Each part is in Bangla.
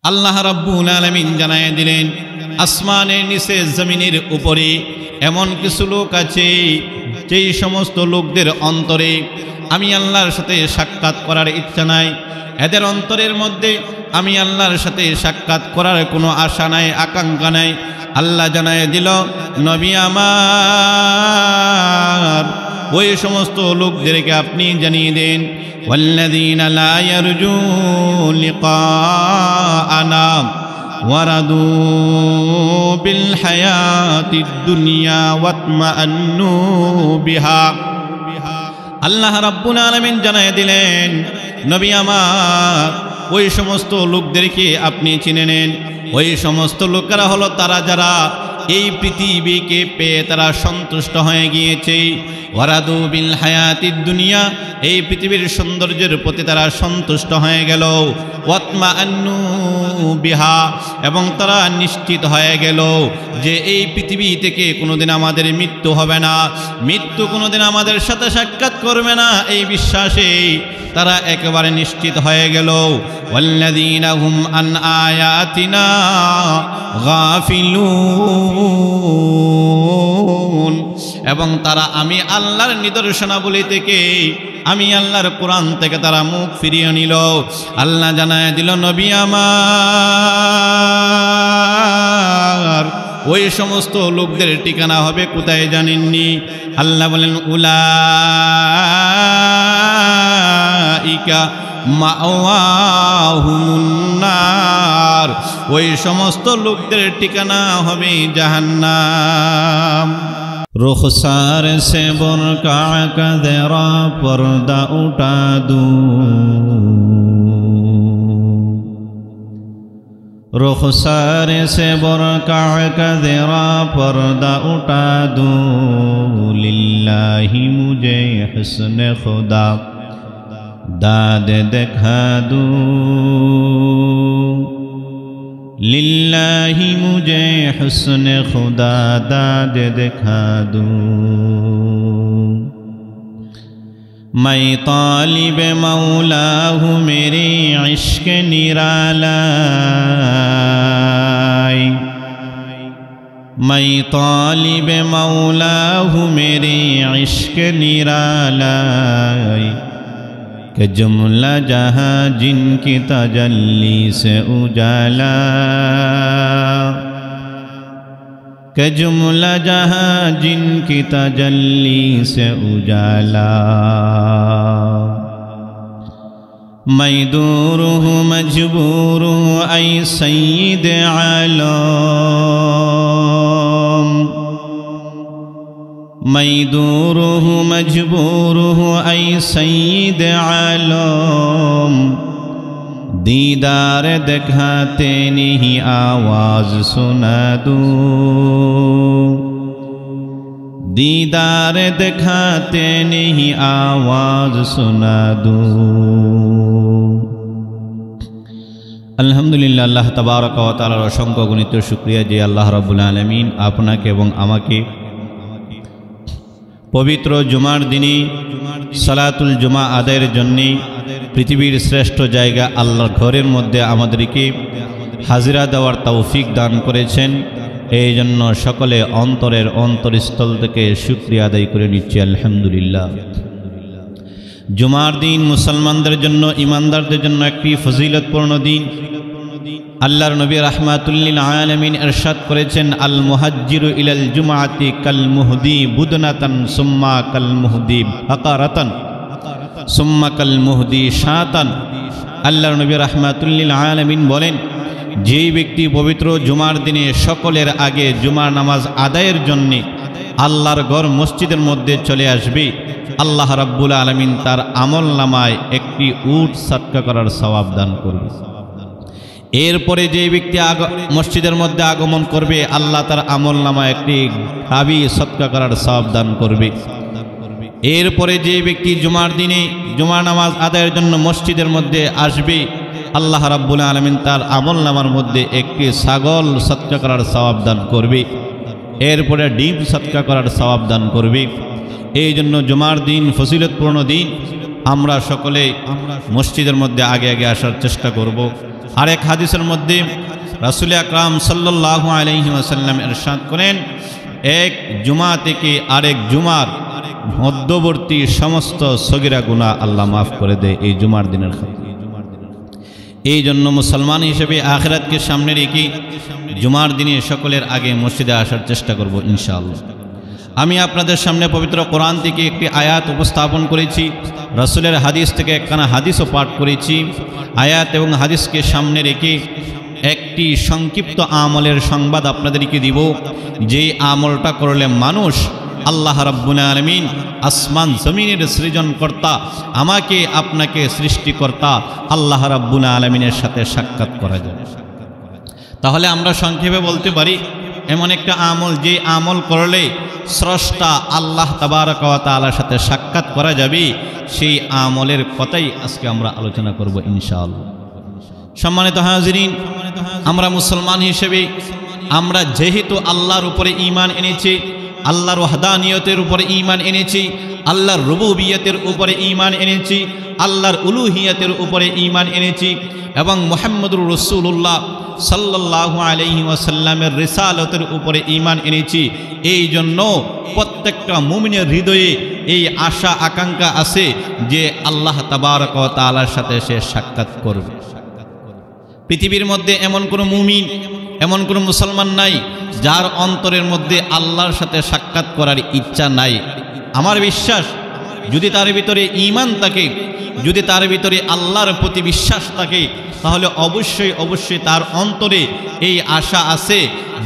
আল্লাহ রাব্বুল আলামিন জানায় দিলেন, আসমানের নিচে জমিনের উপরে এমন কিছু লোক আছে যেই সমস্ত লোকদের অন্তরে আমি আল্লাহর সাথে সাক্ষাৎ করার ইচ্ছা নাই, এদের অন্তরের মধ্যে আমি আল্লাহর সাথে সাক্ষাৎ করার কোনো আশা নাই, আকাঙ্ক্ষা নাই। আল্লাহ জানায় দিল, নবী আমার ওই সমস্ত লোকদেরকে আপনি জানিয়ে দেন, ওয়াল্লাযীনা লা ইয়ারজুন লিকাআনা ওয়ারাদু বিল হায়াতিদ দুনিয়া ওয়াতমাআন্নু বিহা। আল্লাহ রাব্বুল আলামিন জানায় দিলেন, নবী আমার ওই সমস্ত লোকদেরকে আপনি চিনে নেন। ওই সমস্ত লোকেরা হলো তারা যারা এই পৃথিবীকে পেয়ে তারা সন্তুষ্ট হয়ে গিয়েছে। ওয়ারাদু বিল হায়াতিদ দুনিয়া, এই পৃথিবীর সৌন্দর্যের প্রতি তারা সন্তুষ্ট হয়ে গেল। ওয়াতমাআন্নু বিহা, এবং তারা নিশ্চিত হয়ে গেল যে এই পৃথিবী থেকে কোনোদিন আমাদের মৃত্যু হবে না, মৃত্যু কোনোদিন আমাদের সাথে সাক্ষাৎ করবে না, এই বিশ্বাসে তারা একেবারে নিশ্চিত হয়ে গেল। ওয়াল্লাযীনা হুম আন আয়াতিনা গাফিলুন, এবং তারা আমি আল্লাহর নিদর্শনাবলী থেকে, আমি আল্লাহর কোরআন থেকে তারা মুখ ফিরিয়ে নিল। আল্লাহ জানায় দিল, নবী আমার ওই সমস্ত লোকদের ঠিকানা হবে কোথায় জানেননি? আল্লাহ বলেন, উলাইকা মাওয়াহুমুন নার, ওই সমস্ত লোকদের ঠিকানা হবে জাহান্নাম। रुखसार से बुरका का ज़रा पर्दा उठा दूं, रुखसार से बुरका का ज़रा पर्दा उठा दूं, लिल्लाही मुझे हुस्न खुदा दाद दिखा दूं, लिल्लाही मुझे हुस्न खुदा दाद दिखा दूं। मैं तालिब मौला हूँ मेरे इश्क निराला, मैं तालिब मौला हूँ मेरे इश्क निराला, कि जुमला जहाँ जिनकी तजल्ली से उजाला, कि जुमला जहाँ जिनकी तजल्ली से उजाला। मैं दूर हूँ मजबूर हूँ ऐ सय्यद आलम, मैं दूर हूँ मजबूर हूँ ऐ सय्यद आलम, दीदार दिखाते नहीं आवाज सुना दूं, दीदार दिखाते नहीं आवाज सुना दूं। अल्हम्दुलिल्लाह, अल्लाह तबारक व तआलार असंख्य गुणित शुक्रिया जे अल्लाह रब्बुल आलमीन आपनाके एवं आमाके पवित्र जुमार दिने सालातुल जुमा आदायेर जन्य पृथिवीर श्रेष्ठ जायगा आल्लाहर घरेर मध्य आमादेरके हाजिरा देवार तौफिक दान करेछेन। এই জন্য সকলে অন্তরের অন্তরস্থল থেকে শুকরিয়া আদায় করে নিচ্ছি আলহামদুলিল্লাহ। জুমার দিন মুসলমানদের জন্য, ইমানদারদের জন্য একটি ফজিলতপূর্ণ দিন। আল্লাহর নবী রাহমাতুল লিল আলামিন ইরশাদ করেছেন, আল মুহাজ্জিরু ইলাল জুমআতি কাল মুহদি বুদনাতান সুম্মা কাল মুহদি আকারাতান সুম্মা কাল মুহদি শাতান। আল্লাহর নবী রাহমাতুল লিল আলামিন বলেন, যেই ব্যক্তি পবিত্র জুমার দিনে সকলের আগে জুমার নামাজ আদায়ের জন্য আল্লাহর ঘর মসজিদের মধ্যে চলে আসবে, আল্লাহ রাব্বুল আলামিন তার আমল নামায় একটি উট সদকা করার সওয়াব দান করবে। এরপরে যে ব্যক্তি মসজিদের মধ্যে আগমন করবে, আল্লাহ তার আমল নামায় একটি গাভী সদকা করার সওয়াব দান করবে। এরপরে যে ব্যক্তি জুমার দিনে জুমার নামাজ আদায়ের জন্য মসজিদের মধ্যে আসবে, আল্লাহ রাব্বুল আলামিন তার আমল নামার মধ্যে একটি ছাগল সদকা করার সওয়াব দান করবে। এরপরে ডিম সদকা করার সওয়াব দান করবে। এই জন্য জুমার দিন ফজিলতপূর্ণ দিন। আমরা সকলে মসজিদের মধ্যে আগে আগে আসার চেষ্টা করব। আরেক হাদিসের মধ্যে রাসূল আকরাম সাল্লাল্লাহু আলাইহি ওয়াসাল্লাম ইরশাদ করেন, এক জুমা থেকে আরেক জুমার মধ্যবর্তী সমস্ত সগীরা গুনাহ আল্লাহ মাফ করে দেয় এই জুমার দিনের খাতিরে। এই জন্য মুসলমান হিসেবে আখিরাতকে সামনে রেখে জুমার দিনে সকলের আগে মসজিদে আসার চেষ্টা করব ইনশাআল্লাহ। আমি আপনাদের সামনে পবিত্র কোরআন থেকে একটি আয়াত উপস্থাপন করেছি, রাসূলের হাদিস থেকে একখানা হাদিসও পাঠ করেছি। আয়াত এবং হাদিসকে সামনে রেখে একটি সংক্ষিপ্ত আমলের সংবাদ আপনাদেরকে দিব, যে আমলটা করলে মানুষ আল্লাহ রাব্বুল আলামিন আসমান জমিনের সৃজনকর্তা, আমাকে আপনাকে সৃষ্টিকর্তা আল্লাহ রাব্বুল আলামিনের সাথে সাক্ষাৎ করা যাবে। তাহলে আমরা সংক্ষেপে বলতে পারি এমন একটা আমল, যে আমল করলে স্রষ্টা আল্লাহ তাবারক ওয়া তাআলার সাথে সাক্ষাৎ করা যাবে, সেই আমলের কথাই আজকে আমরা আলোচনা করব ইনশাআল্লাহ। সম্মানিত হাজিরিন, আমরা মুসলমান হিসেবে আমরা যেহেতু আল্লাহর উপরে ঈমান এনেছি, আল্লাহর ওয়াহদানিয়তের উপরে ঈমান এনেছি, আল্লাহর রুবুবিয়তের উপরে ঈমান এনেছি, আল্লাহর উলুহিয়তের উপরে ঈমান এনেছি এবং মুহাম্মদুর রাসূলুল্লাহ সাল্লাল্লাহু আলাইহি ওয়াসাল্লামের রিসালতের উপরে ঈমান এনেছি। এই জন্য প্রত্যেকটা মুমিনের হৃদয়ে এই আশা আকাঙ্ক্ষা আছে যে আল্লাহ তাবারক ওয়া তাআলার সাথে সে সাক্ষাৎ করবে। পৃথিবীর মধ্যে এমন কোনো মুমিন, এমন কোনো মুসলমান নাই যার অন্তরের মধ্যে আল্লাহর সাথে সাক্ষাৎ করার ইচ্ছা নাই। আমার বিশ্বাস, যদি তার ভিতরে ঈমান থাকে, যদি তার ভিতরে আল্লাহর প্রতি বিশ্বাস থাকে, তাহলে অবশ্যই অবশ্যই তার অন্তরে এই আশা আছে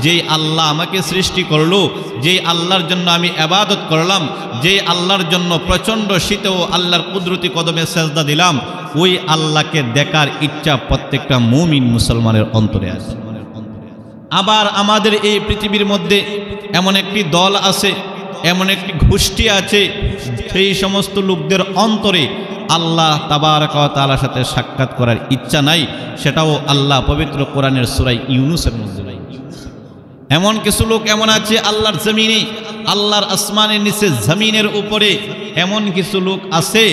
যে আল্লাহ আমাকে সৃষ্টি করলো, যে আল্লাহর জন্য আমি ইবাদত করলাম, যে আল্লাহর জন্য প্রচণ্ড শীতেও আল্লাহর কুদরতি কদমে সেজদা দিলাম, ওই আল্লাহকে দেখার ইচ্ছা প্রত্যেকটা মুমিন মুসলমানের অন্তরে আছে। আবার আমাদের এই পৃথিবীর মধ্যে এমন একটি দল আছে, এমন একটি গোষ্ঠী আছে, সেই সমস্ত লোকদের অন্তরে আল্লাহ তাবারক ওয়া তাআলার সাথে সাক্ষাৎ করার ইচ্ছা নাই। সেটাও আল্লাহ পবিত্র কোরআনের সূরা ইউনূসের মধ্যে নাই। এমন কিছু লোক এমন আছে আল্লাহর জমিনে, আল্লাহর আসমানের নিচে জমিনের উপরে এমন কিছু লোক আছে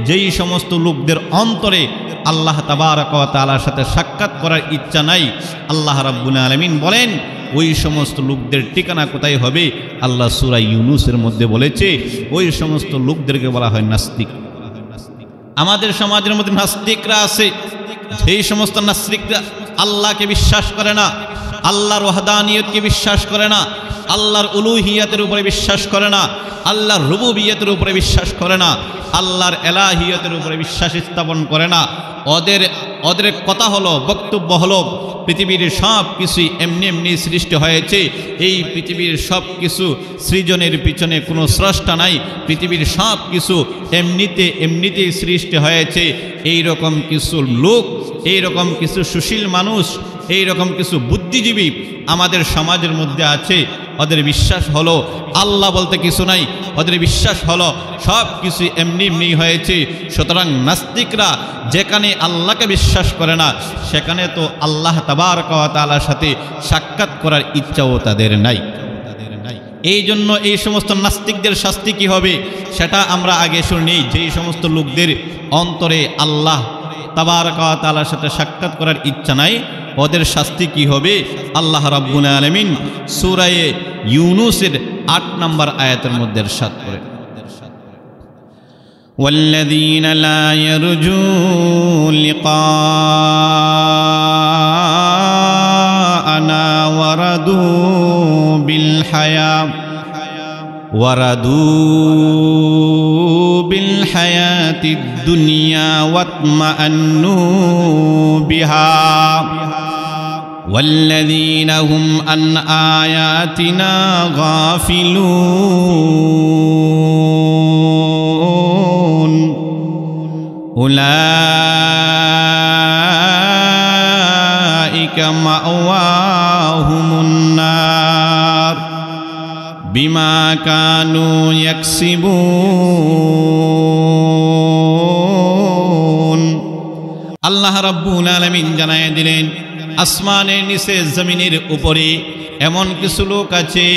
যেই সমস্ত লোকদের অন্তরে আল্লাহ তাবারক ওয়া তাআলার সাথে সাক্ষাৎ করার ইচ্ছা নাই। আল্লাহ রাব্বুল আলামিন বলেন ওই সমস্ত লোকদের ঠিকানা কোথায় হবে? আল্লাহ সূরা ইউনূসের মধ্যে বলেছে ওই সমস্ত লোকদেরকে বলা হয় নাস্তিক। আমাদের সমাজের মধ্যে নাস্তিকরা আছে, এই সমস্ত নাস্তিকরা আল্লাহকে বিশ্বাস করে না, আল্লাহর ওয়াহদানিয়তকে বিশ্বাস করে না, আল্লাহর উলুহিয়তের উপরে বিশ্বাস করে না, আল্লাহর রুবুবিয়তের উপরে বিশ্বাস করে না, আল্লাহর এলাহিয়তের উপরে বিশ্বাস স্থাপন করে না। ওদের কথা হলো, বক্তব্য হলো পৃথিবীর সব কিছুই এমনি এমনি সৃষ্টি হয়েছে, এই পৃথিবীর সব কিছু সৃজনের পিছনে কোনো স্রষ্টা নাই, পৃথিবীর সব কিছু এমনিতেই সৃষ্টি হয়েছে। এই রকম কিছু লোক, এই রকম কিছু সুশীল মানুষ, এই রকম কিছু বুদ্ধিজীবী আমাদের সমাজের মধ্যে আছে। ওদের বিশ্বাস হলো আল্লাহ বলতে কিছু নাই, ওদের বিশ্বাস হলো সব কিছু এমনি এমনি হয়েছে। সুতরাং নাস্তিকরা যেখানে আল্লাহকে বিশ্বাস করে না, সেখানে তো আল্লাহ তাবারক ওয়া তাআলার সাথে সাক্ষাৎ করার ইচ্ছাও তাদের নাই। এই জন্য এই সমস্ত নাস্তিকদের শাস্তি কি হবে সেটা আমরা আগে শুনি। যেই সমস্ত লোকদের অন্তরে আল্লাহ তাবারক ওয়া তাআলার সাথে সাক্ষাৎ করার ইচ্ছা নাই, ওদের শাস্তি কি হবে? আল্লাহ রাব্বুল আলামিন সূরা ইউনূসের ৮ নম্বর আয়াতের মধ্যে ইরশাদ করেন, ওয়াল্লাযীনা লা ইয়ারজুন লিকাআনা ওয়ারাদু বিল হায়াতিদ দুনিয়া ওয়াতমাআন্নু বিহা والذين هم عن آياتنا غافلون أولئك مأواهم النار بما كانوا يكسبون। আল্লাহ রাব্বুল আলামিন জানায় দিলেন আসমানের নিচে জমিনের উপরে এমন কিছু লোক আছে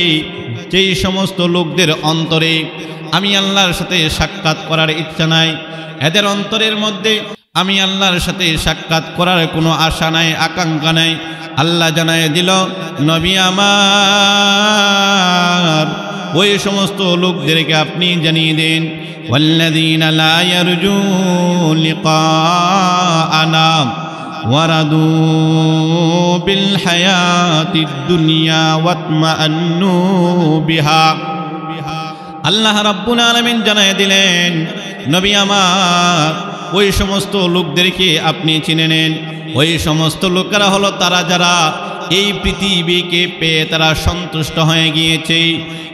যেই সমস্ত লোকদের অন্তরে আমি আল্লাহর সাথে সাক্ষাৎ করার ইচ্ছা নাই, এদের অন্তরের মধ্যে আমি আল্লাহর সাথে সাক্ষাৎ করার কোনো আশা নাই, আকাঙ্ক্ষা নাই। আল্লাহ জানায় দিল, নবী আমার ওই সমস্ত লোকদেরকে আপনি জানিয়ে দেন, ওয়াল্লাযীনা লা ইয়ারজুন লিকাআনা ওয়ারাদু বিল হায়াতিদ দুনিয়া ওয়াতমাআন্নু বিহা। আল্লাহ রাব্বুল আলামিন জানায় দিলেন, নবী আমার ওই সমস্ত লোকদেরকে আপনি চিনে নেন। ওই সমস্ত লোকেরা হলো তারা যারা এই পৃথিবীকে পেয়ে তারা সন্তুষ্ট হয়ে গিয়েছে।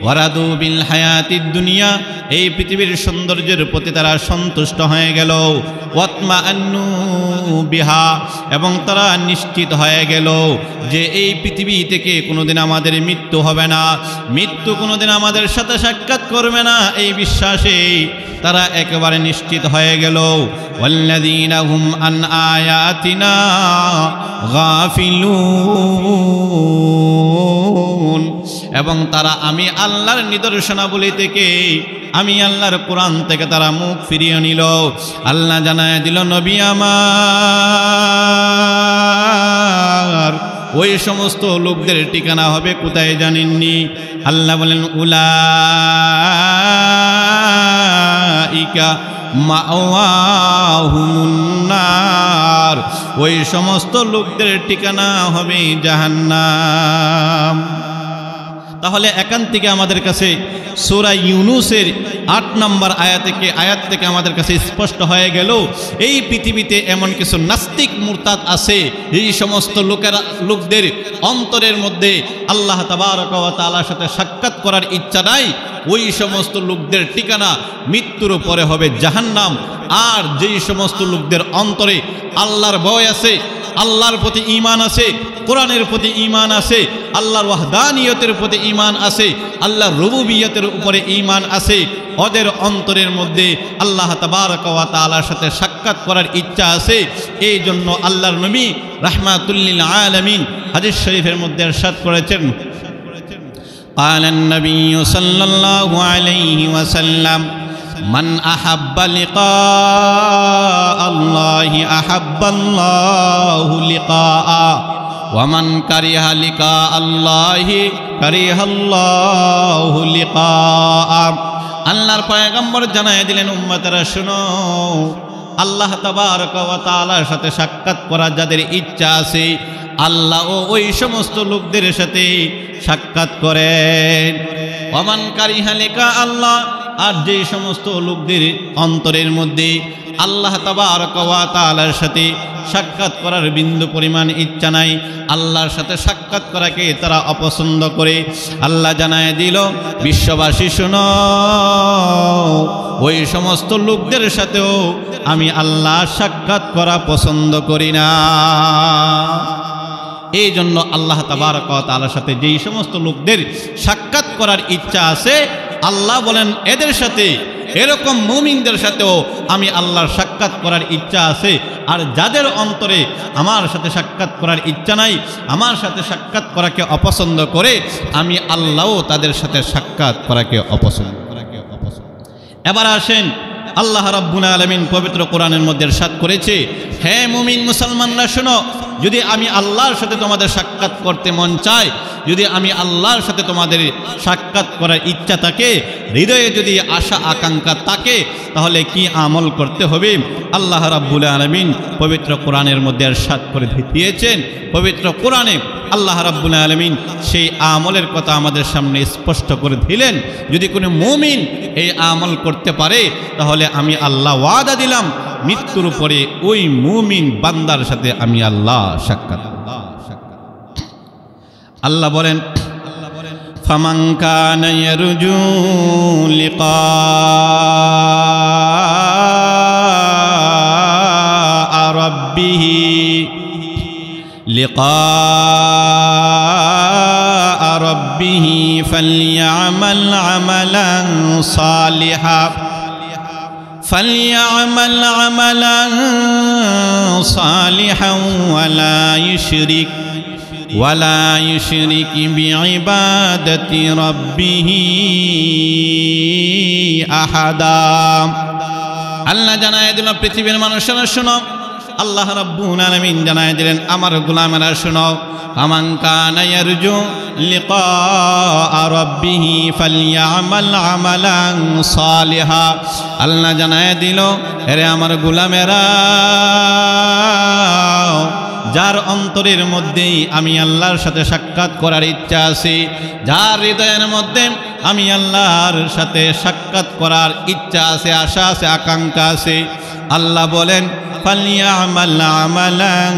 ওয়ারাদু বিল হায়াতিদ দুনিয়া, এই পৃথিবীর সৌন্দর্যের প্রতি তারা সন্তুষ্ট হয়ে গেল। ওয়াতমাআন্নু বিহা, এবং তারা নিশ্চিত হয়ে গেল যে এই পৃথিবী থেকে কোনোদিন আমাদের মৃত্যু হবে না, মৃত্যু কোনোদিন আমাদের সাথে সাক্ষাৎ করবে না, এই বিশ্বাসে তারা একেবারে নিশ্চিত হয়ে গেল। ওয়াল্লাযীনা হুম আন আয়াতিনা গাফিলুন, এবং তারা আমি আল্লাহর নিদর্শনাবলী থেকে, আমি আল্লাহর কোরআন থেকে তারা মুখ ফিরিয়ে নিল। আল্লাহ জানায় দিল, নবী আমার ওই সমস্ত লোকদের ঠিকানা হবে কোথায় জানেননি? আল্লাহ বলেন, উলাইকা মাওয়াহুমুন নার, ওই সমস্ত লোকদের ঠিকানা হবে জাহান্নাম। তাহলে এখান থেকে আমাদের কাছে সূরা ইউনূসের ৮ নম্বর আয়াত থেকে আমাদের কাছে স্পষ্ট হয়ে গেল, এই পৃথিবীতে এমন কিছু নাস্তিক মুরতাদ আছে, এই সমস্ত লোকদের অন্তরের মধ্যে আল্লাহ তাবারক ওয়া তাআলার সাথে সাক্ষাৎ করার ইচ্ছা নাই। ওই সমস্ত লোকদের ঠিকানা মৃত্যুর পরে হবে জাহান্নাম। আর যেই সমস্ত লোকদের অন্তরে আল্লাহর ভয় আছে, আল্লাহর প্রতি ঈমান আছে, কোরআনের প্রতি ঈমান আছে, আল্লাহর ওয়াহদানিয়তের প্রতি ঈমান আছে, আল্লাহর রুবুবিয়তের উপরে ঈমান আছে, ওদের অন্তরের মধ্যে আল্লাহ তাবারক ওয়া তাআলার সাথে সাক্ষাৎ করার ইচ্ছা আছে। এই জন্য আল্লাহর নবী রাহমাতুল লিল আলামিন হাদিস শরীফের মধ্যে ইরশাদ করেছেন, قال النبي صلى الله عليه وسلم من أحب لقاء الله أحب الله لقاءه ومن كره لقاء الله كره الله لقاءه। আল্লাহর পয়গম্বর জানায় দিলেন, উম্মতেরা শুনো, আল্লাহ তাবারক ওয়া তাআলার সাথে সাক্ষাৎ করার যাদের ইচ্ছা আছে, আল্লাহ ওই সমস্ত লোকদের সাথে সাক্ষাৎ করেন। ওমান কারিহা লিকা আল্লাহ, আর যে সমস্ত লোকদের অন্তরের মধ্যে আল্লাহ তাবারক ওয়া তাআলার সাথে সাক্ষাৎ করার বিন্দু পরিমাণ ইচ্ছা নাই, আল্লাহর সাথে সাক্ষাৎ করাকে তারা অপছন্দ করে, আল্লাহ জানায় দিল, বিশ্ববাসী শুনো, ওই সমস্ত লোকদের সাথেও আমি আল্লাহ সাক্ষাৎ করা পছন্দ করি না। এই জন্য আল্লাহ তাবারক ওয়া তাআলার সাথে যেই সমস্ত লোকদের সাক্ষাৎ করার ইচ্ছা আছে, আল্লাহ বলেন এদের সাথে, এরকম মুমিনদের সাথেও আমি আল্লাহর সাক্ষাৎ করার ইচ্ছা আছে। আর যাদের অন্তরে আমার সাথে সাক্ষাৎ করার ইচ্ছা নাই, আমার সাথে সাক্ষাৎ করাকে অপছন্দ করে, আমি আল্লাহও তাদের সাথে সাক্ষাৎ করাকে অপছন্দ। এবার আসেন, আল্লাহ রাব্বুল আলামিন পবিত্র কোরআনের মধ্যে ইরশাদ করেছে, হে মুমিন মুসলমানরা শোনো, যদি আমি আল্লাহর সাথে তোমাদের সাক্ষাৎ করতে মন চায়, যদি আমি আল্লাহর সাথে তোমাদের সাক্ষাৎ করার ইচ্ছা থাকে, হৃদয়ে যদি আশা আকাঙ্ক্ষা থাকে, তাহলে কি আমল করতে হবে? আল্লাহ রাব্বুল আলামিন পবিত্র কোরআনের মধ্যে ইরশাদ করে দিয়েছেন। পবিত্র কোরআনে আল্লাহ রাব্বুল আলামিন সেই আমলের কথা আমাদের সামনে স্পষ্ট করে দিলেন। যদি কোনো মুমিন এই আমল করতে পারে, তাহলে আমি আল্লাহ ওয়াদা দিলাম, মৃত্যুর পরে ওই মুমিন বান্দার সাথে আমি আল্লাহ সাক্ষাৎ। আল্লাহ বলেন, ফামান কানা ইয়ারজু লিকা রাব্বিহি ফালইয়ামাল আমালান সালিহান فليعمل عملا صالحا ولا يشرك ওয়ালা ইউশরিক বিইবাদাতি রাব্বিহি আহাদা। আল্লাহ জানায় দিল পৃথিবীর মানুষেরা শোনো, আল্লাহ রাব্বুল আলামিন জানায় দিলেন আমার গোলামেরা শোনো, ফামান কানা ইয়ারজু লিকা রাব্বিহি ফালইয়ামাল আমালান সালিহা। আল্লাহ জানায় দিল আরে আমার গোলামেরা, যার অন্তরের মধ্যেই আমি আল্লাহর সাথে সাক্ষাৎ করার ইচ্ছা আছে, যার হৃদয়ের মধ্যে আমি আল্লাহর সাথে সাক্ষাৎ করার ইচ্ছা আছে, আশা আছে, আকাঙ্ক্ষা আছে, আল্লাহ বলেন ফালইয়ামাল আমালান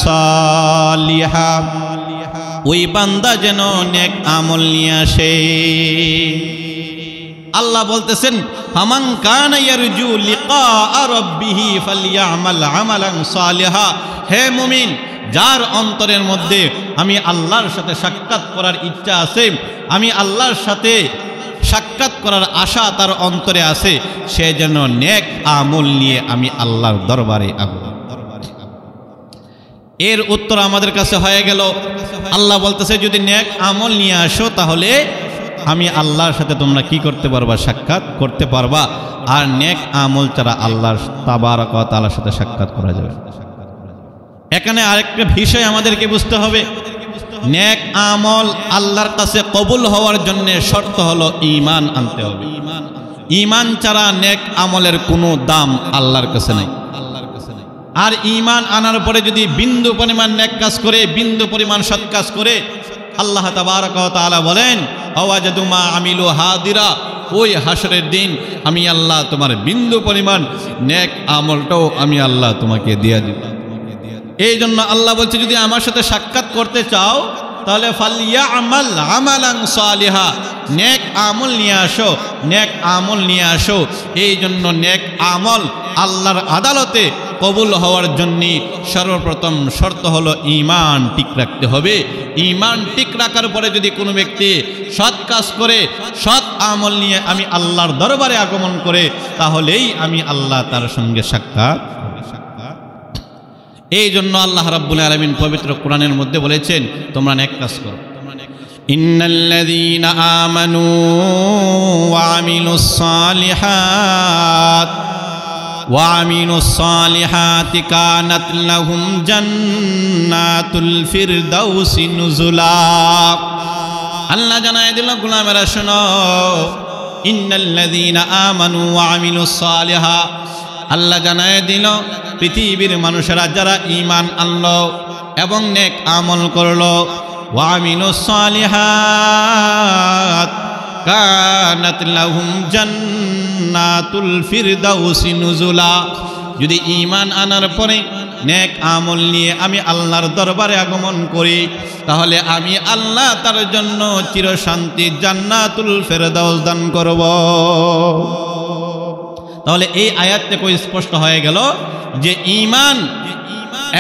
সালিহা, ওই বান্দা যেন নেক আমল নিয়ে আসে। আল্লাহ বলতেছেন ফামান কানা ইয়ারজু লিকা রাব্বিহি ফালইয়ামাল আমালান সালিহা। হে মুমিন, যার অন্তরের মধ্যে আমি আল্লাহর সাথে সাক্ষাৎ করার ইচ্ছা আছে, আমি আল্লাহর সাথে সাক্ষাৎ করার আশা তার অন্তরে আছে, সে যেন নেক আমল নিয়ে আমি আল্লাহর দরবারে আসব। এর উত্তর আমাদের কাছে হয়ে গেল। আল্লাহ বলতেছে যদি নেক আমল নিয়ে আসো তাহলে আমি আল্লাহর সাথে তোমরা কি করতে পারবা? সাক্ষাৎ করতে পারবা। আর নেক আমল ছাড়া আল্লাহর তাবারক ওয়া তাআলার সাথে সাক্ষাৎ করা যাবে। এখানে আরেকটা বিষয় আমাদেরকে বুঝতে হবে, নেক আমল আল্লাহর কাছে কবুল হওয়ার জন্য শর্ত হলো ঈমান আনতে হবে। ঈমান ছাড়া নেক আমলের কোনো দাম আল্লাহর কাছে নাই। আর ঈমান আনার পরে যদি বিন্দু পরিমাণ নেক কাজ করে, বিন্দু পরিমাণ সৎ কাজ করে, আল্লাহ তাবারক ওয়া তাআলা বলেন আওয়াজাদু মা আমিলু হাদিরা, ওই হাসরের দিন আমি আল্লাহ তোমার বিন্দু পরিমাণ নেক আমলটাও আমি আল্লাহ তোমাকে দিয়ে দিব। এই জন্য আল্লাহ বলছে যদি আমার সাথে সাক্ষাৎ করতে চাও তাহলে ফালইয়ামাল আমালান সালিহা, নেক আমল নিয়ে আসো, নেক আমল নিয়ে আসো। এই জন্য নেক আমল আল্লাহর আদালতে কবুল হওয়ার জন্য সর্বপ্রথম শর্ত হলো ঈমান ঠিক রাখতে হবে। ঈমান ঠিক রাখার পরে যদি কোনো ব্যক্তি সৎ কাজ করে, সৎ আমল নিয়ে আমি আল্লাহর দরবারে আগমন করে, তাহলেই আমি আল্লাহ তার সঙ্গে সাক্ষাৎ। এই জন্য আল্লাহ রাব্বুল আলামিন পবিত্র কোরআনের মধ্যে বলেছেন তোমরা নেক কাজ করো। ইন্নাল্লাযীনা আমানু ওয়া আমিলুস সালিহাতি কানাত লাহুম জান্নাতুল ফিরদাউসি নুজুলা। আল্লাহ জানায় দিল গোলামেরা শোনো, ইন্নাল্লাযীনা আমানু ওয়া আমিলুস সালিহা। আল্লাহ জানায় দিল পৃথিবীর মানুষেরা যারা ঈমান আনলো এবং নেক আমল করলো, ওয়া আমিলুস সালিহাত কানাত লাহুম জান্নাতুল ফিরদাউসি নুজুলা। যদি ঈমান আনার পরে নেক আমল নিয়ে আমি আল্লাহর দরবারে আগমন করি, তাহলে আমি আল্লাহ তার জন্য চিরশান্তি জান্নাতুল ফিরদাউস দান করব। তাহলে এই আয়াত থেকে স্পষ্ট হয়ে গেল যে ঈমান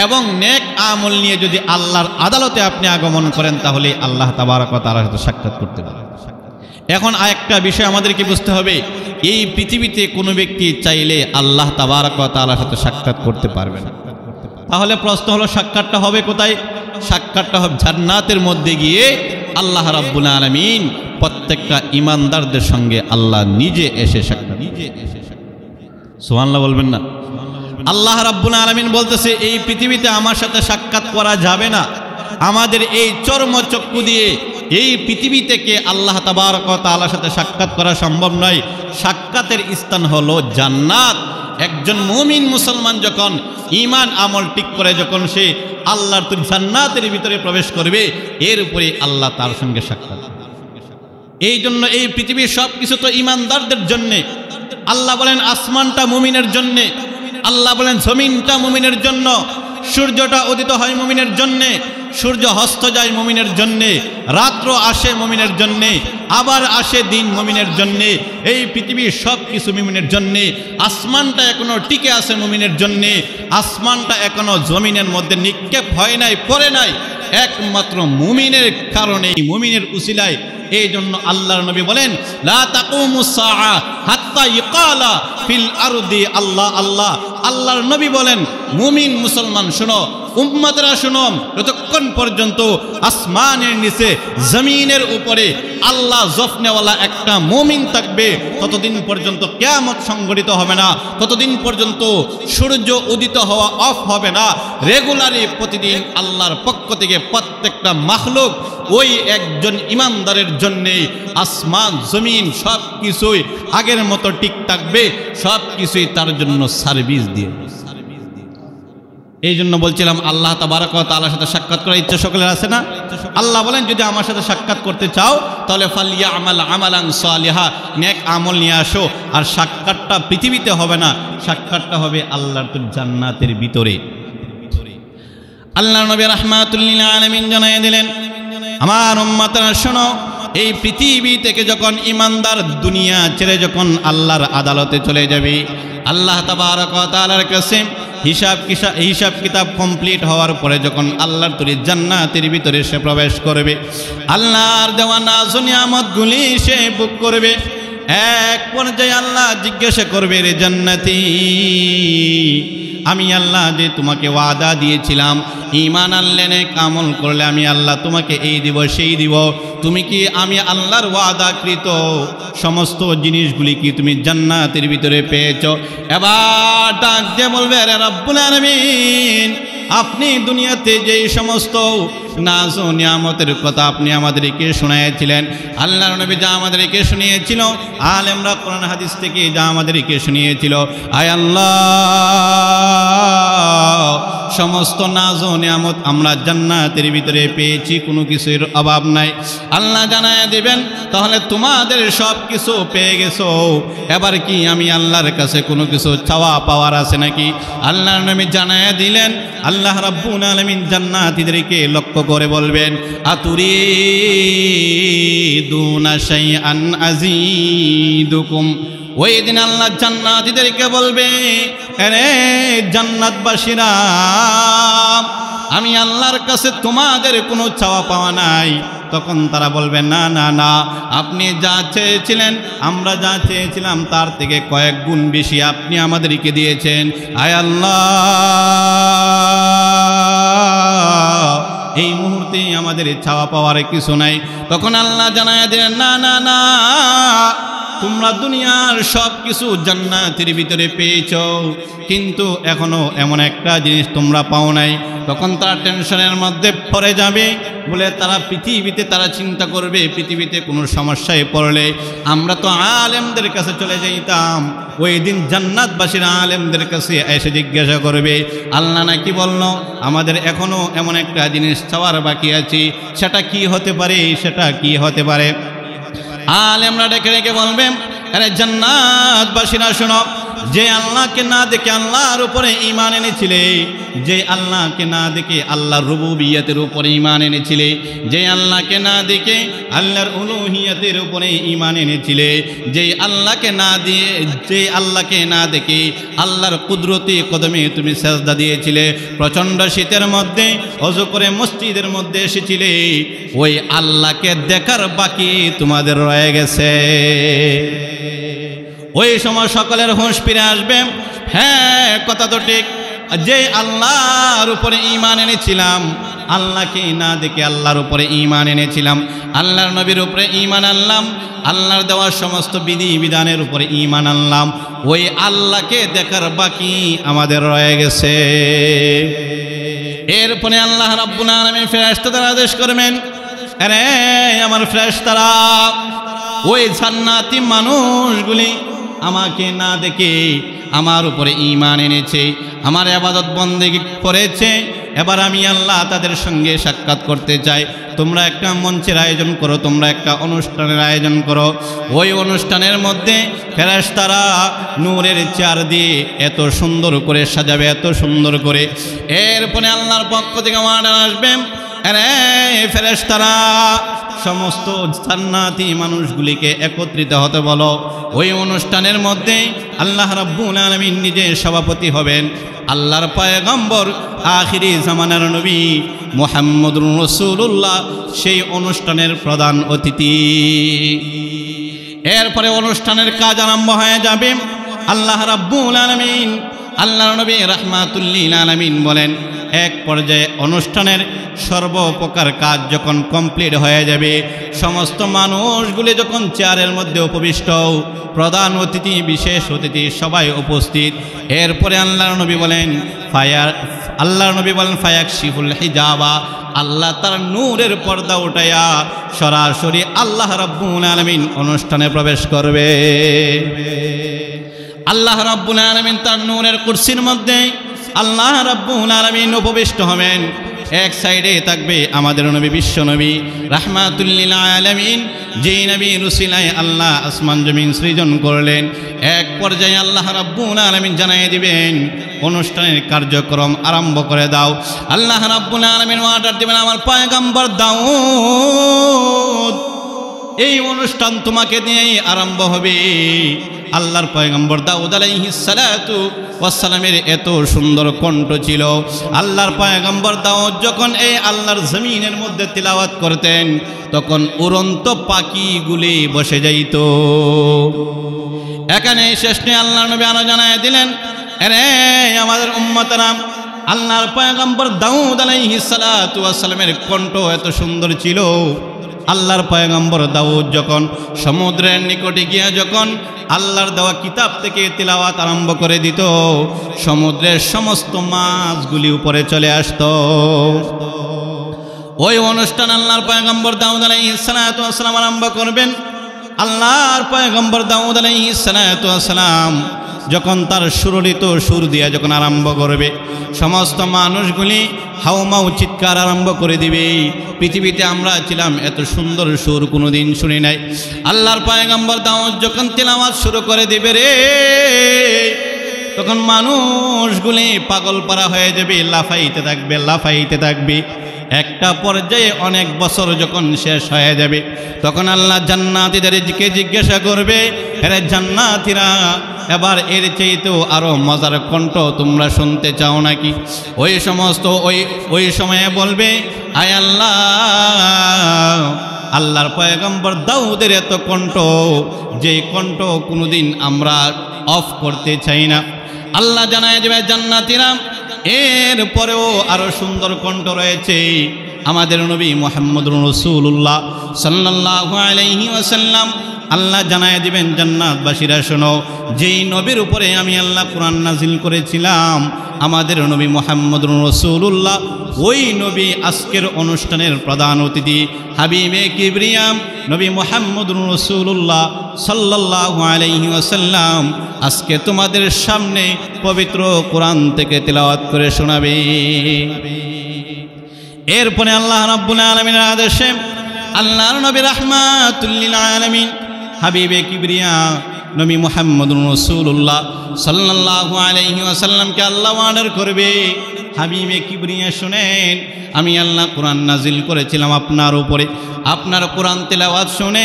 এবং নেক আমল নিয়ে যদি আল্লাহর আদালতে আপনি আগমন করেন তাহলে আল্লাহ তাবারক ওয়া তাআলার সাথে সাক্ষাৎ করতে পারেন। এখন আরেকটা বিষয় আমাদেরকে বুঝতে হবে, এই পৃথিবীতে কোনো ব্যক্তি চাইলে আল্লাহ তাবারক ওয়া তাআলার সাথে সাক্ষাৎ করতে পারবে না। তাহলে প্রশ্ন হলো সাক্ষাৎটা হবে কোথায়? সাক্ষাৎটা হবে জান্নাতের মধ্যে গিয়ে আল্লাহ রাব্বুল আলামিন প্রত্যেকটা ঈমানদারদের সঙ্গে আল্লাহ নিজে এসে সাক্ষাৎ। সুবহানাল্লাহ বলবেন না? আল্লাহ রাব্বুল আলামিন বলতেছে এই পৃথিবীতে আমার সাথে সাক্ষাৎ করা যাবে না। আমাদের এই চর্মচক্ষু দিয়ে এই পৃথিবী থেকে আল্লাহ তাবারক ওয়া তাআলার সাথে সাক্ষাৎ করা সম্ভব নয়। সাক্ষাতের স্থান হলো জান্নাত। একজন মুমিন মুসলমান যখন ঈমান আমল ঠিক করে যখন সে আল্লাহর জান্নাতের ভিতরে প্রবেশ করবে, এর উপরে আল্লাহ তার সঙ্গে সাক্ষাৎ। এই জন্য এই পৃথিবীর সব কিছু তো ঈমানদারদের জন্যে। আল্লাহ বলেন আসমানটা মুমিনের জন্যে, আল্লাহ বলেন জমিনটা মুমিনের জন্য, সূর্যটা উদিত হয় মুমিনের জন্যে, সূর্য হস্ত যায় মুমিনের জন্যে, রাত্র আসে মুমিনের জন্যে, আবার আসে দিন মুমিনের জন্যে। এই পৃথিবীর সব কিছু মুমিনের জন্যে। আসমানটা এখনো টিকে আছে মুমিনের জন্যে, আসমানটা এখনো জমিনের মধ্যে নিক্ষেপ হয় নাই, পড়ে নাই, একমাত্র মুমিনের কারণে, মুমিনের উসিলায়। এই জন্য আল্লাহর নবী বলেন লা তাকুমুস সাআ হাত্তা ইকালা ফিল আরদি আল্লাহ আল্লাহ। আল্লাহর নবী বলেন মুমিন মুসলমান শোনো, উম্মতরা শুনো, যতক্ষণ পর্যন্ত আসমানের নিচে জমিনের উপরে আল্লাহ জফনেওয়ালা একটা মুমিন থাকবে ততদিন পর্যন্ত কিয়ামত সংঘটিত হবে না, ততদিন পর্যন্ত সূর্য উদিত হওয়া অফ হবে না। রেগুলারলি প্রতিদিন আল্লাহর পক্ষ থেকে প্রত্যেকটা মাখলুক ওই একজন ইমানদারের জন্যে আসমান জমিন সব কিছুই আগের মতো ঠিক থাকবে, সব কিছুই তার জন্য সার্ভিস দিয়ে। এই জন্য বলছিলাম আল্লাহ তাবারক ওয়া তাআলার সাথে সাক্ষাৎ করার ইচ্ছা সকলের আছে না? আল্লাহ বলেন যদি আমার সাথে সাক্ষাৎ করতে চাও তাহলে ফালিয়ামাল আমালান সালিহা, নেক আমল নিয়ে আসো। আর সাক্ষাৎটা পৃথিবীতে হবে না, সাক্ষাৎটা হবে আল্লাহর জান্নাতের ভিতরে। আল্লাহর নবী রাহমাতুল লিল আলামিন জানিয়ে দিলেন, আমার উম্মতরা শোনো, এই পৃথিবী থেকে যখন ইমানদার দুনিয়া ছেড়ে যখন আল্লাহর আদালতে চলে যাবে, আল্লাহ তাবারক ওয়া তাআলার কাছে হিসাব কিতাব কমপ্লিট হওয়ার পরে যখন আল্লাহর তৈরি জান্নাতের ভিতরে সে প্রবেশ করবে, আল্লাহর দেওয়া নাজ নিয়ামতগুলি সে ভোগ করবে। এক পর্যায়ে আল্লাহ জিজ্ঞাসা করবে, রে জান্নাতি, আমি আল্লাহ যে তোমাকে ওয়াদা দিয়েছিলাম ঈমান আনলে নেক আমল করলে আমি আল্লাহ তোমাকে এই দিব সেই দিব, তুমি কি আমি আল্লাহর ওয়াদাকৃত সমস্ত জিনিসগুলি কি তুমি জান্নাতের ভিতরে পেয়েছো? এবার ডাক দিয়ে বলবে, রে রব্বুল আলামিন, আপনি দুনিয়াতে যেই সমস্ত নাজ ও নিয়ামতের কথা আপনি আমাদেরকে শুনিয়েছিলেন, আল্লাহর নবী যা আমাদেরকে শুনিয়েছিল, আলেমরা কোরআন হাদিস থেকে যা আমাদেরকে শুনিয়েছিল, আয় আল্লাহ সমস্ত নাজ ও নিয়ামত আমরা জান্নাতের ভিতরে পেয়েছি, কোনো কিছুর অভাব নাই। আল্লাহ জানায় দিবেন, তাহলে তোমাদের সব কিছু পেয়ে গেছো, এবার কি আমি আল্লাহর কাছে কোনো কিছু চাওয়া পাওয়ার আছে নাকি? আল্লাহর নবী জানায় দিলেন, আল্লাহ রাব্বুল আলামিন জান্নাতীদেরকে লক্ষ্য করে বলবেন, আতুরিদুনা শাইআন আযীদুকুম। ওই দিন আল্লাহ জান্নাতীদেরকে বলবে, আরে জান্নাতবাসীরা, আমি আল্লাহর কাছে তোমাদের কোনো চাওয়া পাওয়া নাই। তখন তারা বলবে, না না না, আপনি যা চেয়েছিলেন, আমরা যা চেয়েছিলাম তার থেকে কয়েক গুণ বেশি আপনি আমাদেরকে দিয়েছেন। আয় আল্লাহ, এই মুহূর্তে আমাদের চাওয়া পাওয়ার কিছু নাই। তখন আল্লাহ জানায় দিলেন, না না না, তোমরা দুনিয়ার সব কিছু জান্নাতের ভিতরে পেয়েছো, কিন্তু এখনো এমন একটা জিনিস তোমরা পাও নাই। তখন তারা টেনশনের মধ্যে পড়ে যাবে, বলে তারা পৃথিবীতে তারা চিন্তা করবে, পৃথিবীতে কোনো সমস্যায় পড়লে আমরা তো আলেমদের কাছে চলে যাইতাম, ওই দিন জান্নাতবাসীরা আলেমদের কাছে এসে জিজ্ঞাসা করবে, আল্লাহ নাকি বলল আমাদের এখনো এমন একটা জিনিস চাওয়ার বাকি আছে, সেটা কি হতে পারে, সেটা কি হতে পারে? আলেমরা ডেকে ডেকে বলবে, আরে জান্নাতবাসীরা শোনো, যে আল্লাহকে না দেখে আল্লাহর উপরে ঈমান এনেছিলে, যে আল্লাহকে না দেখে আল্লাহর রুবুবিয়তের উপরে ঈমান এনেছিলে, যে আল্লাহকে না দেখে আল্লাহর উলুহিয়তের উপরে ঈমান এনেছিলে, যে আল্লাহকে না দেখে আল্লাহর কুদরতি কদমে তুমি সেজদা দিয়েছিলে, প্রচণ্ড শীতের মধ্যে ওযু করে মসজিদের মধ্যে এসেছিলে, ওই আল্লাহকে দেখার বাকি তোমাদের রয়ে গেছে। ওই সময় সকলের হুঁশ ফিরে আসবে, হ্যাঁ কথা তো ঠিক, যে আল্লাহর উপরে ঈমান এনেছিলাম, আল্লাহকে না দেখে আল্লাহর উপরে ঈমান এনেছিলাম, আল্লাহর নবীর উপরে ঈমান আনলাম, আল্লাহর দেওয়া সমস্ত বিধি বিধানের উপরে ঈমান আনলাম, ওই আল্লাহকে দেখার বাকি আমাদের রয়ে গেছে। এরপরে আল্লাহ রাব্বুল আলামিন ফেরেশতাদের আদেশ করবেন, আরে আমার ফেরেশতারা, ওই জান্নাতি মানুষগুলি আমাকে না দেখে আমার উপরে ঈমান এনেছে, আমার ইবাদত বন্দেগী করেছে, এবার আমি আল্লাহ তাদের সঙ্গে সাক্ষাৎ করতে চাই। তোমরা একটা মঞ্চের আয়োজন করো, তোমরা একটা অনুষ্ঠানের আয়োজন করো, ওই অনুষ্ঠানের মধ্যে ফেরেশতারা নূরের চেয়ার দিয়ে এত সুন্দর করে সাজাবে, এত সুন্দর করে। এরপরে আল্লাহর পক্ষ থেকে অর্ডার আসবে, আরে ফেরেশতারা সমস্ত জান্নাতি মানুষগুলিকে একত্রিত হতে বলো। ওই অনুষ্ঠানের মধ্যে আল্লাহ রাব্বুল আলামিন নিজে সভাপতি হবেন, আল্লাহর পয়গম্বর আখিরি জামানার নবী মুহাম্মদুর রাসূলুল্লাহ সেই অনুষ্ঠানের প্রধান অতিথি। এরপরে অনুষ্ঠানের কাজ আরম্ভ হয়ে যাবে। আল্লাহ রাব্বুল আলামিন আল্লাহর নবী রাহমাতুল লিল আলামিন বলেন, এক পর্যায়ে অনুষ্ঠানের সর্বপ্রকার কাজ যখন কমপ্লিট হয়ে যাবে, সমস্ত মানুষগুলি যখন চেয়ারের মধ্যে উপবিষ্ট, প্রধান অতিথি বিশেষ অতিথি সবাই উপস্থিত, এরপরে আল্লাহর নবী বলেন ফায়াকশিফুল হিজাবা, আল্লাহ তার নূরের পর্দা উঠাইয়া সরাসরি আল্লাহ রাব্বুল আলামিন অনুষ্ঠানে প্রবেশ করবে। আল্লাহ রাব্বুল আলামিন তার নূরের কুরসির মধ্যে আল্লাহ রাব্বুল আলামিন উপবিষ্ট হবেন। এক সাইডে থাকবে আমাদের নবী বিশ্ব নবী রাহমাতুল লিল আলামিন, যেই নবী রুসিলায় আল্লাহ আসমান জমিন সৃজন করলেন। এক পর্যায়ে আল্লাহ রাব্বুল আলামিন জানিয়ে দিবেন, অনুষ্ঠানের কার্যক্রম আরম্ভ করে দাও। আল্লাহ রাব্বুল আলামিন অর্ডার দিবেন, আমার পয়গম্বর দাউদ, এই অনুষ্ঠান তোমাকে দিয়েই আরম্ভ হবে। আল্লাহর পয়গম্বর দাউদ আলাইহিস সালাতু ওয়াস সালামের এত সুন্দর কণ্ঠ ছিল, আল্লাহর পয়গম্বর দাউদ যখন এই আল্লাহর জমিনের মধ্যে তিলাওয়াত করতেন, তখন উড়ন্ত পাখিগুলি বসে যাইত। এখানে শেষ নিয়ে আল্লাহর নবী আরো জানায় দিলেন, আরে আমাদের উম্মতরা, আল্লাহর পয়গম্বর দাউদ আলাইহিস সালাতু ওয়াস সালামের কণ্ঠ এত সুন্দর ছিল, আল্লাহর পয়গম্বর দাউদ যখন সমুদ্রের নিকটে গিয়া যখন আল্লাহর দেওয়া কিতাব থেকে তিলাওয়াত আরম্ভ করে দিত, সমুদ্রের সমস্ত মাছগুলি উপরে চলে আসত। ওই অনুষ্ঠান আল্লাহর পয়গম্বর দাউদ আলাইহিস সালাতু ওয়াস সালাম আরম্ভ করবেন। আল্লাহর পয়গম্বর দাউদ আলাইহিস সালাতু ওয়াস সালাম যখন তার সুরলিত সুর দিয়া যখন আরম্ভ করবে, সমস্ত মানুষগুলি হাউমাউ চিৎকার আরম্ভ করে দিবে। পৃথিবীতে আমরা ছিলাম, এত সুন্দর সুর কোনোদিন শুনি নাই। আল্লাহর পয়গম্বর দাউদ যখন তিলাওয়াত শুরু করে দিবে রে, তখন মানুষগুলি পাগল পারা হয়ে যাবে, লাফাইতে থাকবে লাফাইতে থাকবে। একটা পর্যায়ে অনেক বছর যখন শেষ হয়ে যাবে, তখন আল্লাহ জান্নাতীদেরকে জিজ্ঞাসা করবে, আরে জান্নাতীরা, এবার এর চাইতেও আরো মজার কণ্ঠ তোমরা শুনতে চাও নাকি? ওই সময়ে বলবে, আয় আল্লাহ, আল্লাহর পয়গম্বর দাউদের এত কণ্ঠ, যে কণ্ঠ কোনোদিন আমরা অফ করতে চাই না। আল্লাহ জানায় দেবে, জান্নাতীরা, এর পরেও আরো সুন্দর কণ্ঠ রয়েছে। আমাদের নবী মুহাম্মদুর রাসূলুল্লাহ সাল্লাল্লাহু আলাইহি ওয়াসাল্লাম আল্লাহ জানায় দিবেন, জান্নাতবাসীরা শোনো, যেই নবীর উপরে আমি আল্লাহ কোরআন নাজিল করেছিলাম, আমাদের নবী মুহাম্মদুর রাসূলুল্লাহ, ওই নবী আজকের অনুষ্ঠানের প্রধান অতিথি, হাবিবে কিবরিয়াম নবী মুহাম্মদুর রাসূলুল্লাহ সাল্লাল্লাহু আলাইহি ওয়াসাল্লাম আজকে তোমাদের সামনে পবিত্র কোরআন থেকে তিলাওয়াত করে শোনাবে। এরপরে আল্লাহ রাব্বুল আলামিনের আদেশে আল্লাহর নবী রাহমাতুল লিল আলামিন হাবিবে কিবরিয়া নবী মুহাম্মদুর রাসূলুল্লাহ সাল্লাল্লাহু আলাইহি ওয়াসাল্লামকে আল্লাহ অর্ডার করবে, হাবিবে কিবরিয়া শুনেন, আমি আল্লাহ কোরআন নাজিল করেছিলাম আপনার উপরে, আপনার কোরআন তেলাওয়াত শুনে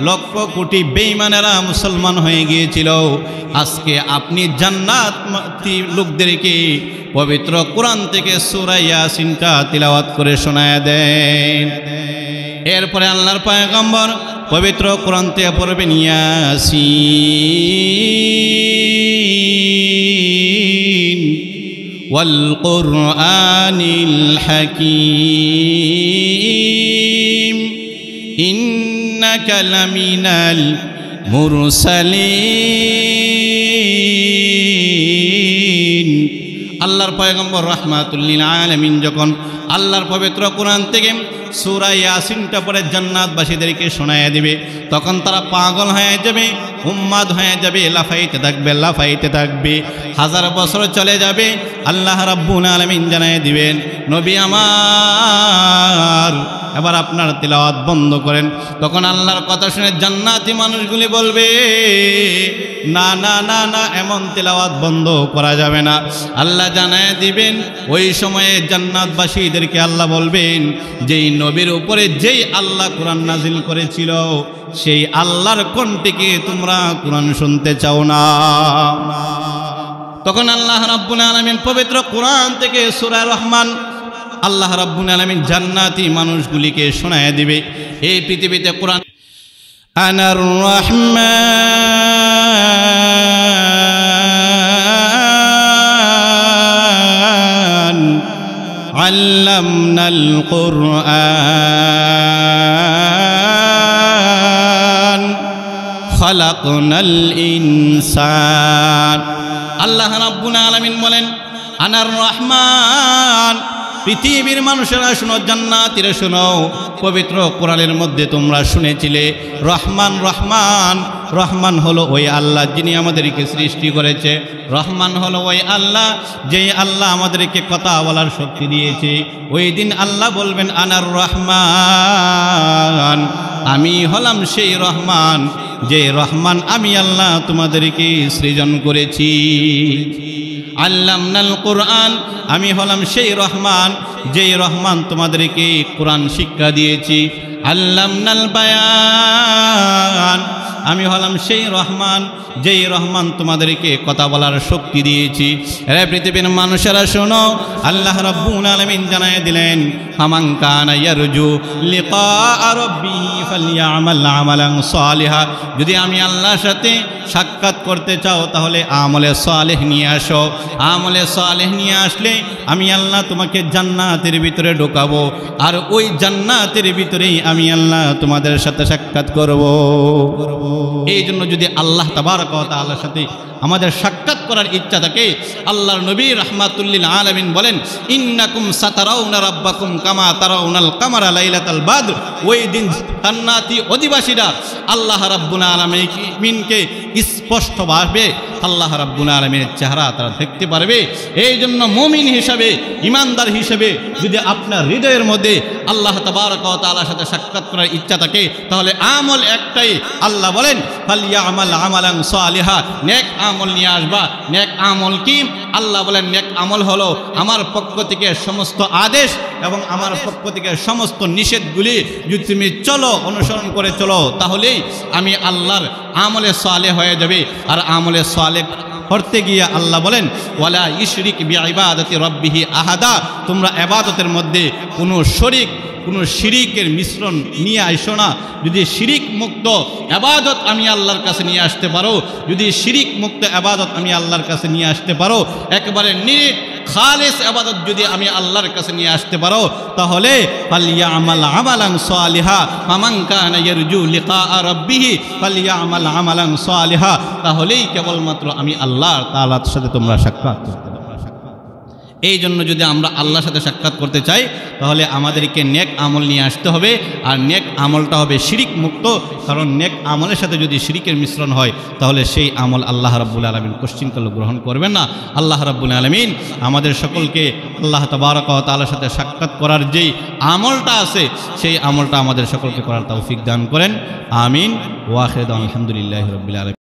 লক্ষ কোটি বেঈমানেরা মুসলমান হয়ে গিয়েছিল। আজকে আপনি জান্নাতি লোকদেরকে পবিত্র কোরআন থেকে সূরা ইয়াসিনটা তিলাওয়াত করে শোনায় দেন। এরপরে আল্লাহর পয়গম্বর পবিত্র কোরআন থেকে পড়বেন, ইয়াসিন ওয়াল কুরআনিল হাকীম ইন্নাকা লামিনাল মুরসালিন। আল্লাহর পয়গম্বর রাহমাতুল লিল আলামিন যখন আল্লাহর পবিত্র কোরআন থেকে সূরা ইয়াসিনটা পড়ে জান্নাতবাসীদেরকে শোনায় দিবে, তখন তারা পাগল হয়ে যাবে, উম্মাদ হয়ে যাবে, লাফাইতে থাকবে লাফাইতে থাকবে। হাজার বছর চলে যাবে, আল্লাহ রাব্বুল আলামিন জানায় দিবেন, নবী আমার, এবার আপনার তিলাওয়াত বন্ধ করেন। তখন আল্লাহর কথা শুনে জান্নাতি মানুষগুলি বলবে, না না না না, এমন তিলাওয়াত বন্ধ করা যাবে না। আল্লাহ জানায় দিবেন, ওই সময়ে জান্নাতবাসীদেরকে আল্লাহ বলবেন, যেই নবীর উপরে যেই আল্লাহ কোরআন নাজিল করেছিল, সেই আল্লাহর কণ্ঠে তোমরা কোরআন শুনতে চাও না। তখন আল্লাহ রাব্বুল আলামিন পবিত্র কোরআন থেকে সূরা রহমান আল্লাহ রাব্বুল আলামিন জান্নাতি মানুষগুলিকে শোনায় দিবে, এই পৃথিবীতে কোরআন আনার রহমান আল্লামনাল কুরআন খালাকনাল ইনসান। আল্লাহ রাব্বুল আলামিন বলেন, আনার রহমান। পৃথিবীর মানুষেরা শোনো, জান্নাতীরা শোনো, পবিত্র কোরআনের মধ্যে তোমরা শুনেছিলে রহমান রহমান। রহমান হলো ওই আল্লাহ যিনি আমাদেরকে সৃষ্টি করেছে। রহমান হলো ওই আল্লাহ যেই আল্লাহ আমাদেরকে কথা বলার শক্তি দিয়েছে। ওই দিন আল্লাহ বলবেন, আনার রহমান, আমি হলাম সেই রহমান, যে রহমান আমি আল্লাহ তোমাদেরকে সৃজন করেছি। আল্লামনাল কুরআন, আমি হলাম সেই রহমান, যেই রহমান তোমাদেরকে কোরআন শিক্ষা দিয়েছি। আল্লামনাল বায়ান, আমি হলাম সেই রহমান, যেই রহমান তোমাদেরকে কথা বলার শক্তি দিয়েছি। রে পৃথিবীর মানুষেরা শোনো, আল্লাহ রাব্বুল আলামিন জানায় দিলেন, ফামান কানা ইয়ারজু লিকা রাব্বিহি ফালইআমাল আমালান সালিহা। যদি আমি আল্লাহর সাথে সাক্ষাৎ করতে চাও তাহলে আমলে সালেহ নিয়ে আসো। আমলে সালেহ নিয়ে আসলে আমি আল্লাহ তোমাকে জান্নাতের ভিতরে ঢোকাবো, আর ওই জান্নাতের ভিতরেই আমি আল্লাহ তোমাদের সাথে সাক্ষাৎ করব। এই জন্য যদি আল্লাহ তাবারক ওয়া তাআলার সাথে আমাদের সাক্ষাৎ করার ইচ্ছা থাকে, আল্লাহর নবী রাহমাতুল লিল আলামিন বলেন, ইন্নাকুম সাতারাউনা রাব্বাকুম কামা তারাউনাল কামারা লাইলাতাল বাদর। ওই দিন জান্নাতি অধিবাসীরা আল্লাহ রাব্বুল আলামিনকে স্পষ্টভাবে আল্লাহ রাব্বুল আলামিনের চেহারা তারা দেখতে পারবে। এই জন্য মুমিন হিসাবে, ইমানদার হিসাবে যদি আপনার হৃদয়ের মধ্যে আল্লাহ তাবারক ওয়া তাআলার সাথে সাক্ষাৎ করার ইচ্ছা থাকে, তাহলে আমল একটাই। আল্লাহ বলেন, ফালইআমাল আমালান সালিহা, নেক আমল নিয়ে আসবা। নেক আমল কি? আল্লাহ বলেন, নেক আমল হলো আমার পক্ষ থেকে সমস্ত আদেশ এবং আমার পক্ষ থেকে সমস্ত নিষেধগুলি যদি তুমি চলো, অনুসরণ করে চলো, তাহলেই আমি আল্লাহর আমলে সালেহ হয়ে যাবে। আর আমলে সালেহ করতে গিয়ে আল্লাহ বলেন, ওয়ালা ইশরিক বিইবাদাতি রাব্বিহি আহাদা, তোমরা ইবাদতের মধ্যে কোনো শিরিকের মিশ্রণ নিয়ে আইসো না। যদি শিরিক মুক্ত ইবাদত আমি আল্লাহর কাছে নিয়ে আসতে পারো, যদি শিরিক মুক্ত ইবাদত আমি আল্লাহর কাছে নিয়ে আসতে পারো, একেবারে নিরিট খালিস ইবাদত যদি আমি আল্লাহর কাছে নিয়ে আসতে পারো, তাহলে ফালইআমাল আমালান সালিহা ফামান কানা ইয়ারজু লিকা রাব্বিহি ফালইআমাল আমালান সালিহা। তাহলেই কেবলমাত্র আমি আল্লাহ তাআলার সাথে তোমরা সাক্ষাৎ করতে পারবে। এই জন্য যদি আমরা আল্লাহর সাথে সাক্ষাৎ করতে চাই, তাহলে আমাদেরকে নেক আমল নিয়ে আসতে হবে। আর নেক আমলটা হবে শিরিক মুক্ত, কারণ নেক আমলের সাথে যদি শিরিকের মিশ্রণ হয়, তাহলে সেই আমল আল্লাহ রাব্বুল আলামিন কোশ্চিনকাল গ্রহণ করবেন না। আল্লাহ রাব্বুল আলামিন আমাদের সকলকে আল্লাহ তাবারক ওয়া তাআলার সাথে সাক্ষাৎ করার যেই আমলটা আছে, সেই আমলটা আমাদের সকলকে করার তৌফিক দান করেন। আমিন। ওয়া আখিরু দাওয়ানা আলহামদুলিল্লাহি রাব্বিল আলামিন।